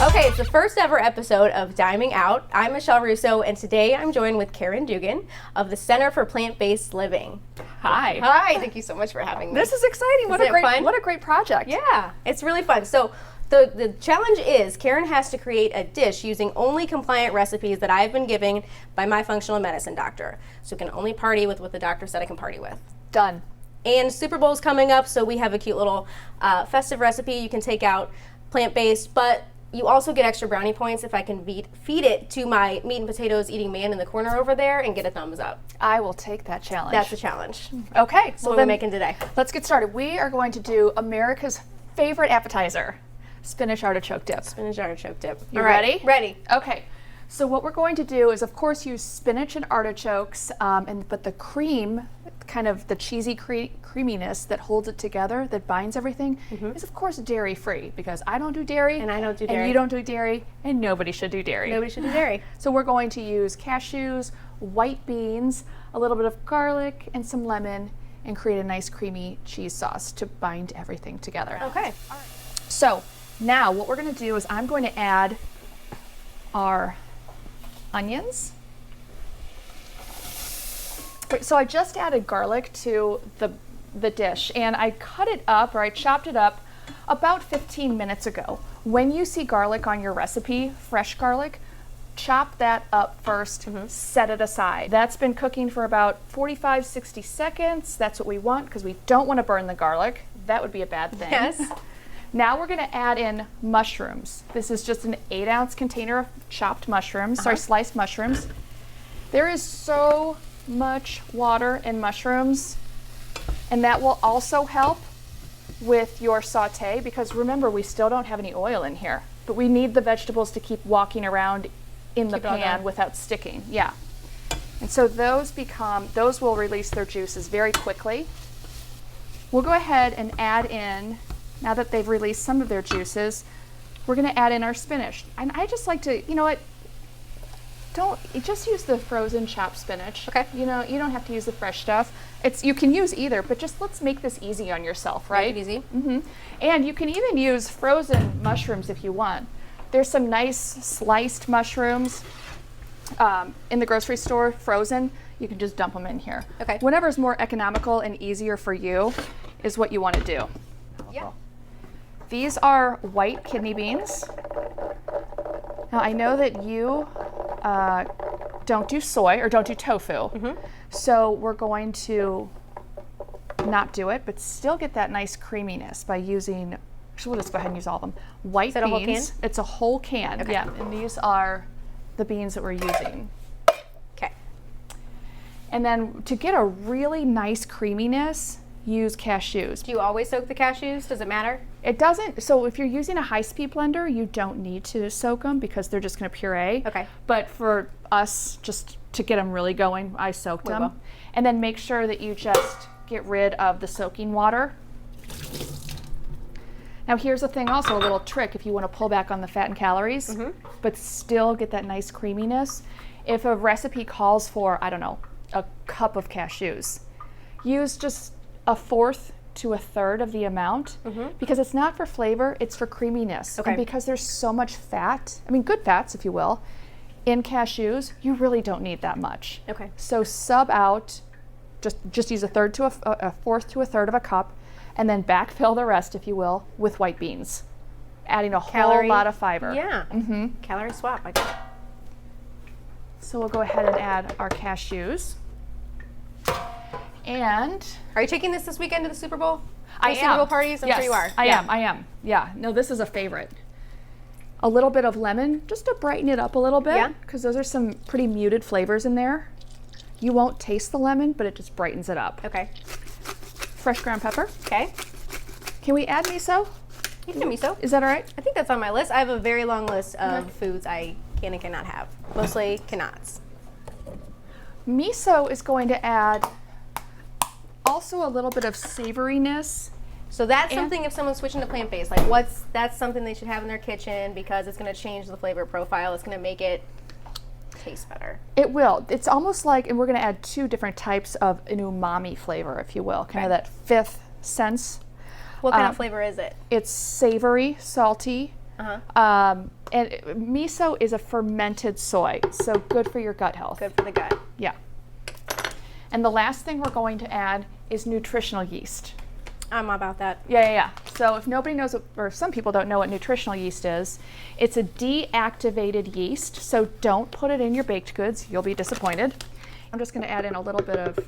Okay, it's the first ever episode of Diming Out. I'm Michelle Russo, and today I'm joined with Caryn Dugan of the Center for Plant-Based Living. Hi. Hi, thank you so much for having me. This is exciting. What a great project. Yeah, it's really fun. So the challenge is Caryn has to create a dish using only compliant recipes that I've been given by my functional medicine doctor. So you can only party with what the doctor said I can party with. Done. And Super Bowl's coming up, so we have a cute little festive recipe you can take out, plant-based, but you also get extra brownie points if I can feed it to my meat and potatoes eating man in the corner over there and get a thumbs up. I will take that challenge. That's the challenge. Okay. So what are we making today? Let's get started. We are going to do America's favorite appetizer, spinach artichoke dip. Spinach artichoke dip. You ready? Ready. Okay. So what we're going to do is, of course, use spinach and artichokes, but the cream, kind of the cheesy creaminess that holds it together, that binds everything, is of course dairy-free, because I don't do dairy. And I don't do dairy. And you don't do dairy, and nobody should do dairy. Nobody should do dairy. So we're going to use cashews, white beans, a little bit of garlic, and some lemon, and create a nice creamy cheese sauce to bind everything together. Okay. All right. So now what we're going to do is I'm going to add our onions. So I just added garlic to the dish, and I cut it up, or I chopped it up about 15 minutes ago. When you see garlic on your recipe, fresh garlic, chop that up first, set it aside. That's been cooking for about 45, 60 seconds. That's what we want, because we don't want to burn the garlic. That would be a bad thing. Yes. Now we're going to add in mushrooms. This is just an 8-ounce container of chopped mushrooms, sliced mushrooms. There is so much water in mushrooms, and that will also help with your saute, because remember, we still don't have any oil in here, but we need the vegetables to keep walking around in the pan without sticking. Yeah. And so those will release their juices very quickly. We'll go ahead and add in, now that they've released some of their juices, we're going to add in our spinach. And I just like to, you know what, just use the frozen chopped spinach. Okay. You know, you don't have to use the fresh stuff. You can use either, but just let's make this easy on yourself, right? Make it easy. And you can even use frozen mushrooms if you want. There's some nice sliced mushrooms in the grocery store, frozen. You can just dump them in here. Okay. Whatever's more economical and easier for you is what you want to do. Yeah. These are white kidney beans. Now I know that you don't do soy or don't do tofu, so we're going to not do it, but still get that nice creaminess by using, actually we'll just go ahead and use all of them. White beans. A whole can? It's a whole can, Okay. yeah, and these are the beans that we're using. Okay. And then to get a really nice creaminess, use cashews. Do you always soak the cashews? Does it matter? It doesn't, so if you're using a high-speed blender, you don't need to soak them because they're just going to puree. Okay. But for us, just to get them really going, I soaked them. will. And then make sure that you just get rid of the soaking water. Now here's the thing also, a little trick if you want to pull back on the fat and calories, but still get that nice creaminess. If a recipe calls for, I don't know, a cup of cashews, use just 1/4 to 1/3 of the amount, because it's not for flavor, it's for creaminess. Okay. And because there's so much fat, I mean good fats if you will, in cashews, you really don't need that much. Okay. So sub out, just use 1/4 to 1/4 to 1/3 of a cup, and then backfill the rest, if you will, with white beans, adding a whole lot of fiber. Yeah. Calorie swap. I guess. So we'll go ahead and add our cashews. And Are you taking this weekend to the Super Bowl? I am. Super Bowl parties? I'm Yes, sure you are. I am. Yeah. No, this is a favorite. A little bit of lemon, just to brighten it up a little bit. Yeah. Because those are some pretty muted flavors in there. You won't taste the lemon, but it just brightens it up. Okay. Fresh ground pepper. Okay. Can we add miso? You can do miso. Is that all right? I think that's on my list. I have a very long list of foods I can and cannot have. Mostly cannots. Miso is going to add also a little bit of savoriness. So that's something if someone's switching to plant-based, like that's something they should have in their kitchen because it's going to change the flavor profile. It's going to make it taste better. It will. It's almost like, and we're going to add 2 different types of an umami flavor, if you will, kind of that 5th sense. What kind of flavor is it? It's savory, salty, And miso is a fermented soy, so good for your gut health. Good for the gut. Yeah. And the last thing we're going to add is nutritional yeast. I'm about that. Yeah. So if nobody knows, or some people don't know what nutritional yeast is, it's a deactivated yeast, so don't put it in your baked goods. You'll be disappointed. I'm just going to add in a little bit of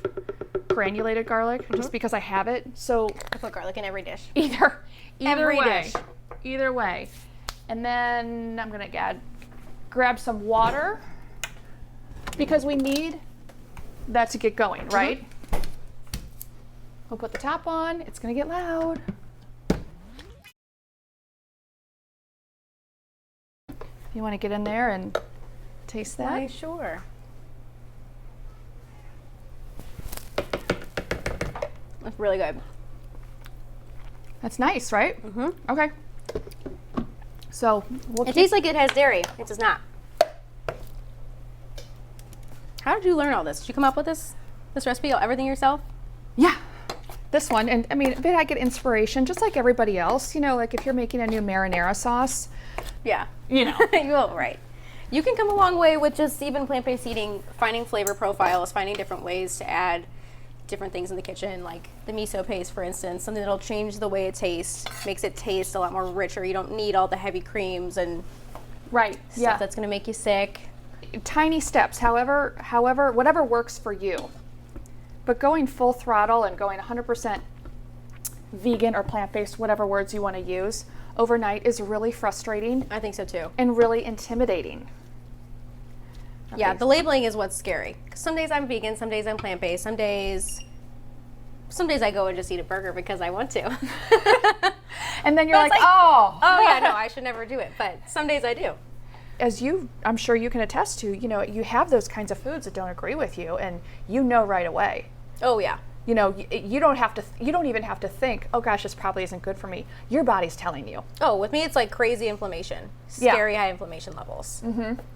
granulated garlic, just because I have it. So I put garlic in every dish. Either Every way. dish. Either way. And then I'm going to grab some water, because we need that to get going, right? We'll put the top on. It's going to get loud. You want to get in there and taste that? Why, sure. That's really good. That's nice, right? Okay. So It tastes like it has dairy. It does not. How did you learn all this? Did you come up with this recipe, everything yourself? Yeah. This one, and I mean, but I get inspiration just like everybody else. You know, like if you're making a new marinara sauce, Yeah. you know. Oh, right. You can come a long way with just even plant-based eating, finding flavor profiles, finding different ways to add different things in the kitchen, like the miso paste, for instance, something that'll change the way it tastes, makes it taste a lot more richer. You don't need all the heavy creams and Right. stuff that's going to make you sick. Tiny steps, however, whatever works for you. But going full throttle and going 100% vegan or plant-based, whatever words you want to use, overnight is really frustrating I think so too. and really intimidating. Yeah, Okay. the labeling is what's scary. 'Cause some days I'm vegan, some days I'm plant-based, some days I go and just eat a burger because I want to. And then you're But like, it's like, oh. Oh yeah, no, I should never do it, but some days I do. As I'm sure you can attest to, you know, you have those kinds of foods that don't agree with you, and you know right away. Oh yeah. You know, you don't even have to think, oh gosh, this probably isn't good for me. Your body's telling you. Oh, with me it's like crazy inflammation, Yeah. scary high inflammation levels.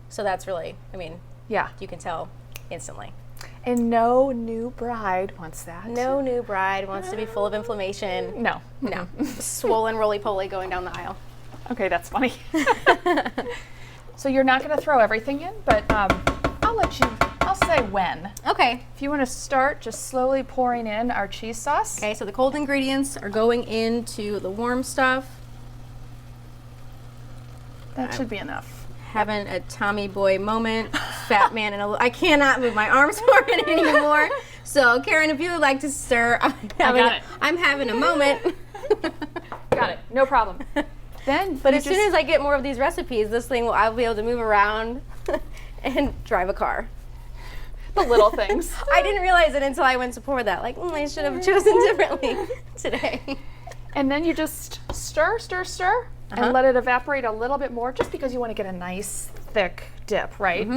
So that's really, I mean, Yeah. you can tell instantly. And no new bride wants that. No new bride wants to be full of inflammation. No. No. Swollen roly-poly going down the aisle. Okay, that's funny. So you're not going to throw everything in, but I'll say when. Okay. If you want to start just slowly pouring in our cheese sauce. Okay, so the cold ingredients are going into the warm stuff. That should be enough. Having a Tommy boy moment, fat man I cannot move my arms for it anymore. So Caryn, if you would like to stir, I'm having a moment. Got it. No problem. Then, But as soon as I get more of these recipes, I'll be able to move around and drive a car. the little things. I didn't realize it until I went to pour that. Like, I should have chosen differently today. And then you just stir, and let it evaporate a little bit more, just because you want to get a nice thick dip, right?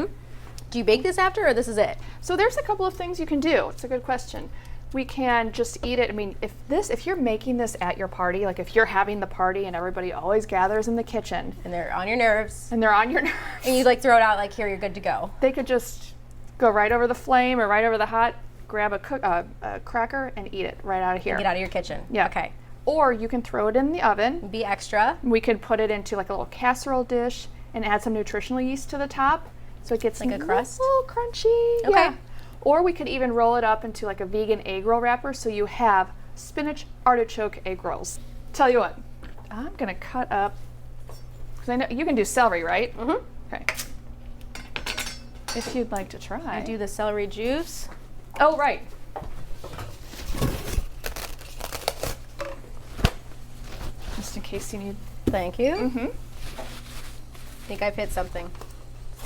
Do you bake this after, or this is it? So there's a couple of things you can do. It's a good question. We can just eat it. I mean, if you're making this at your party, like if you're having the party and everybody always gathers in the kitchen, And they're on your nerves. and they're on your nerves, And you like throw it out like, here, you're good to go. they could just go right over the flame or right over the hot, grab a cracker and eat it right out of here. Get out of your kitchen. Yeah. Okay. Or you can throw it in the oven. Be extra. We could put it into like a little casserole dish and add some nutritional yeast to the top, so it gets Like a crust? a little crunchy. Okay. Yeah. Or we could even roll it up into like a vegan egg roll wrapper, so you have spinach artichoke egg rolls. Tell you what, I'm gonna cut up, because I know you can do celery, right? Okay. If you'd like to try. I do the celery juice. Oh, right. Just in case you need. Thank you. I think I've hit something.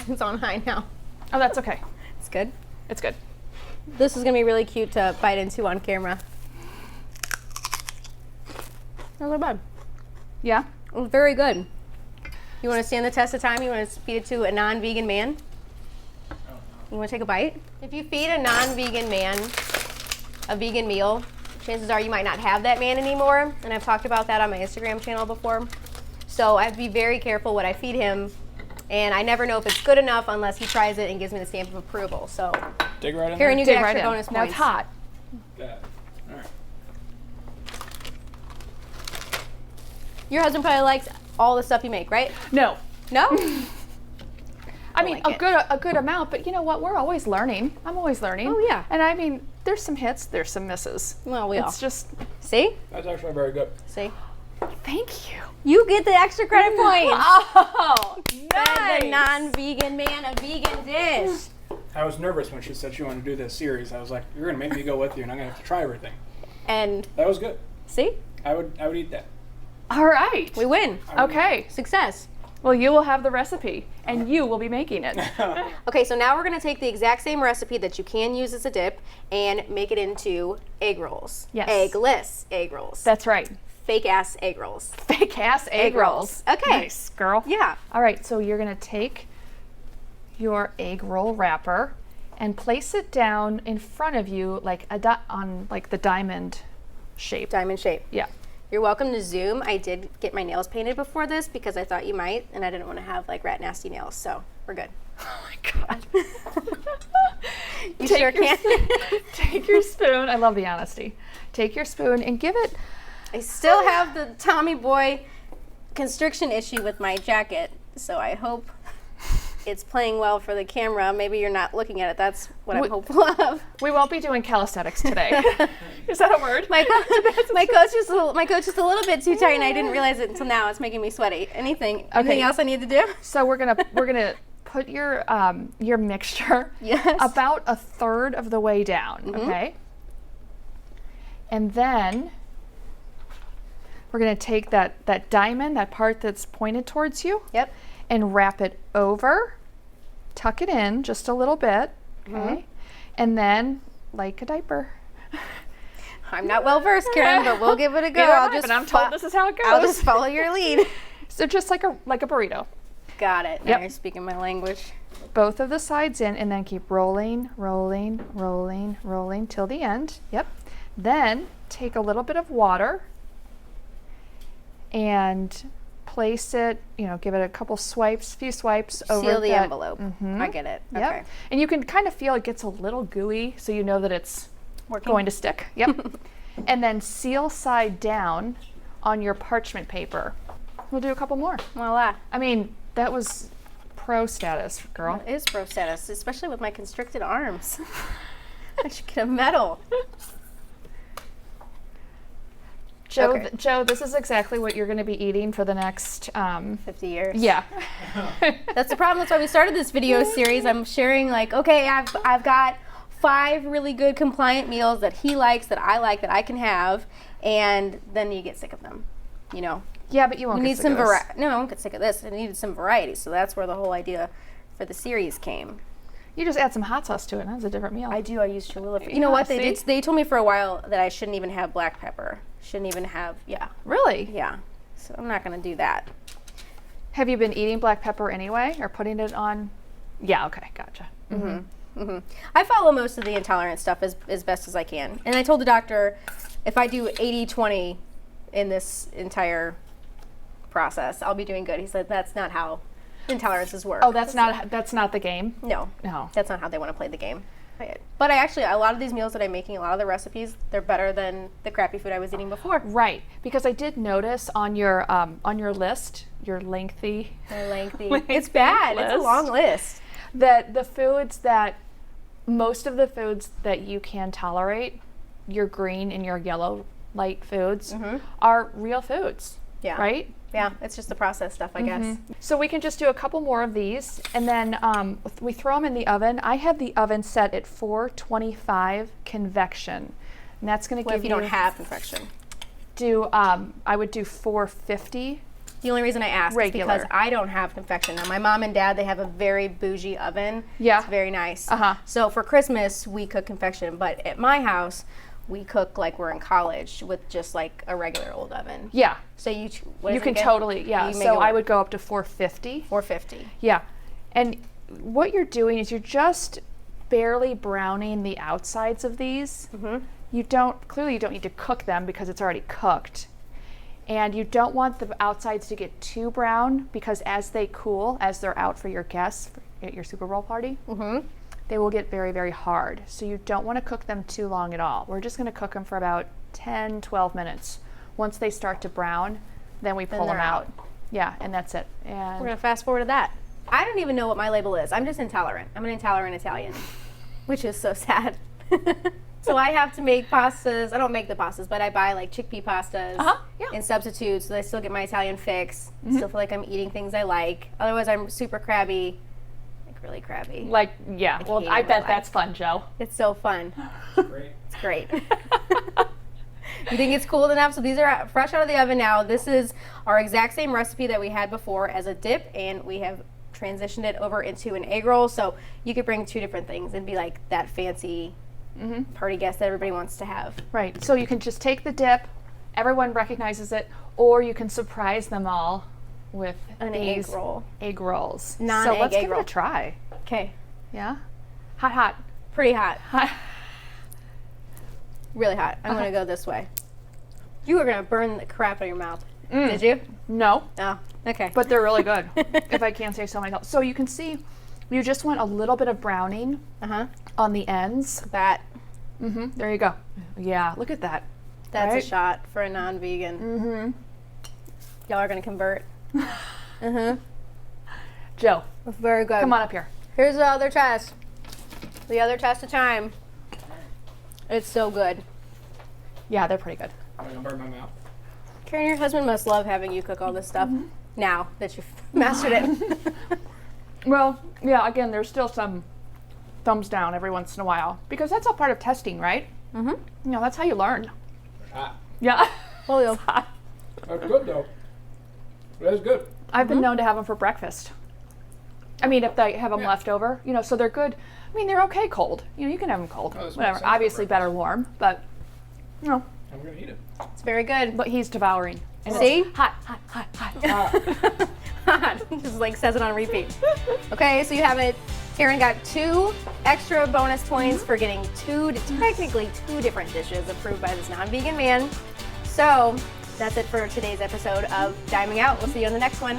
It's on high now. Oh, that's okay. It's good. It's good. This is going to be really cute to bite into on camera. Not so bad. Yeah? It's very good. You want to stand the test of time? You want to feed it to a non-vegan man? You want to take a bite? If you feed a non-vegan man a vegan meal, chances are you might not have that man anymore. And I've talked about that on my Instagram channel before. So I have to be very careful what I feed him. And I never know if it's good enough unless he tries it and gives me the stamp of approval. So, Dig right in Caryn, you there. get Dig right extra in. bonus Now points. it's hot. Got it. All right. Your husband probably likes all the stuff you make, right? No. No? I mean, like a good amount, but you know what? We're always learning. I'm always learning. Oh, yeah. And I mean, there's some hits, there's some misses. Well, we all. It's just, See? That's actually very good. See? thank you. You get the extra credit points. Oh, Fed the non-vegan man a vegan dish. I was nervous when she said she wanted to do this series. I was like, you're going to make me go with you, and I'm going to have to try everything. And That was good. see? I would eat that. All right. We win. Okay. Success. Well, you will have the recipe, and you will be making it. Okay, so now we're going to take the exact same recipe that you can use as a dip and make it into egg rolls. Yes. Eggless egg rolls. That's right. Fake ass egg rolls. Fake ass egg rolls. Okay. Nice, girl. Yeah. All right, so you're going to take your egg roll wrapper and place it down in front of you like on like the diamond shape. Diamond shape. Yeah. You're welcome to Zoom. I did get my nails painted before this because I thought you might, and I didn't want to have like rat nasty nails, so we're good. Oh my god. You sure can. Take your spoon. I love the honesty. Take your spoon and give it. I still have the Tommy Boy constriction issue with my jacket, so I hope it's playing well for the camera. Maybe you're not looking at it. That's what I'm hopeful of. We won't be doing calisthenics today. Is that a word? My coach is a little bit too tight, and I didn't realize it until now. It's making me sweaty. Anything else I need to do? So we're gonna put your mixture Yes. about a third of the way down. Okay. And then we're gonna take that diamond, that part that's pointed towards you. Yep. And wrap it over, tuck it in just a little bit, okay? And then, like a diaper. I'm not well versed, Karen, but we'll give it a go. But I'm told this is how it goes. I'll just follow your lead. So just like a burrito. Got it. Now Yep. you're speaking my language. Both of the sides in, and then keep rolling, rolling, rolling, rolling till the end. Yep. Then take a little bit of water and place it, give it a couple swipes, few swipes over Seal the that envelope. I get it. Yep. Okay. And you can kind of feel it gets a little gooey, so you know that it's going to stick. Yep. And then seal side down on your parchment paper. We'll do a couple more. Voila. I mean, that was pro status, girl. It is pro status, especially with my constricted arms. I should get a medal. Joe, Okay. Joe, this is exactly what you're going to be eating for the next 50 years. Yeah. That's the problem. That's why we started this video series. I'm sharing okay, I've got 5 really good compliant meals that he likes, that I like, that I can have, and then you get sick of them. Yeah, but you won't We get need sick some of this. variety. No, I won't get sick of this. I needed some variety, so that's where the whole idea for the series came. You just add some hot sauce to it, and that's a different meal. I do. I use Cholula. You know what? see? They told me for a while that I shouldn't even have black pepper. Shouldn't even have. Yeah. Really? Yeah. So I'm not going to do that. Have you been eating black pepper anyway, or putting it on? Yeah, okay, gotcha. I follow most of the intolerance stuff as best as I can. And I told the doctor if I do 80-20 in this entire process, I'll be doing good. He said that's not how intolerances work. Oh, that's not the game? No. No. That's not how they want to play the game. But a lot of these meals that I'm making, a lot of the recipes, they're better than the crappy food I was eating before. Right, because I did notice on your list, your lengthy It's bad. It's a list. long list. that the foods that most of the foods that you can tolerate, your green and your yellow light foods, are real foods. Yeah. Right? Yeah, it's just the processed stuff, I guess. So we can just do a couple more of these, and then we throw them in the oven. I have the oven set at 425 convection, and that's going to What give if you don't have convection? I would do 450. The only reason I ask Regular. is because I don't have convection. Now, my mom and dad, they have a very bougie oven. Yeah. It's very nice. Uh-huh. So for Christmas, we cook convection, but at my house, we cook like we're in college with just like a regular old oven. Yeah. So you can totally, yeah. You make So it I work. would go up to 450. 450. Yeah. And what you're doing is you're just barely browning the outsides of these. You don't need to cook them because it's already cooked. And you don't want the outsides to get too brown because as they cool, as they're out for your guests at your Super Bowl party, they will get very, very hard. So you don't want to cook them too long at all. We're just going to cook them for about 10, 12 minutes. Once they start to brown, then we pull them they're out. Yeah, and that's it. We're And gonna fast forward to that. I don't even know what my label is. I'm just intolerant. I'm an intolerant Italian, which is so sad. So I have to make pastas. I don't make the pastas, but I buy like chickpea pastas yeah. and substitutes, so I still get my Italian fix. Still feel like I'm eating things I like. Otherwise, I'm super crabby, like really crabby. like, yeah, well, hate I it, bet like- that's fun, Joe. It's so fun. Great. It's great. You think it's cool enough? So these are fresh out of the oven now. This is our exact same recipe that we had before as a dip, and we have transitioned it over into an egg roll. So you could bring two different things and be like that fancy party guest that everybody wants to have. Right, so you can just take the dip, everyone recognizes it, or you can surprise them all with An these egg roll. egg rolls. So Non-egg let's egg give it roll. a try. Okay. Yeah? Hot, hot. Pretty hot. Hot. Really hot. I'm going to go this way. You were going to burn the crap out of your mouth. Did you? No, Oh, okay. but they're really good, if I can say so myself. So you can see, you just want a little bit of browning Uh-huh. on the ends. That, There you go. Yeah, look at that. that's Right? a shot for a non-vegan. Y'all are going to convert. Joe, Very good. come on up here. Here's the other test. The other test of time. It's so good. Yeah, they're pretty good. I'm gonna burn my mouth. Caryn, your husband must love having you cook all this stuff now that you've mastered it. Well, yeah, again, there's still some thumbs down every once in a while because that's all part of testing, right? You know, that's how you learn. Hot. Yeah. Polio. That's good though. That is good. I've been known to have them for breakfast. I mean, if they have them left over, you know, so they're good. I mean, they're okay cold. You know, you can have them cold. Oh, this makes Whatever. sense for Obviously, better warm, but, you know, I'm gonna eat it. It's very good. but he's devouring. And See? it's hot, hot, hot, hot. Just like says it on repeat. Okay, so you have it. Caryn got 2 extra bonus points for getting technically two different dishes approved by this non-vegan man. So that's it for today's episode of Diming Out. We'll see you on the next one.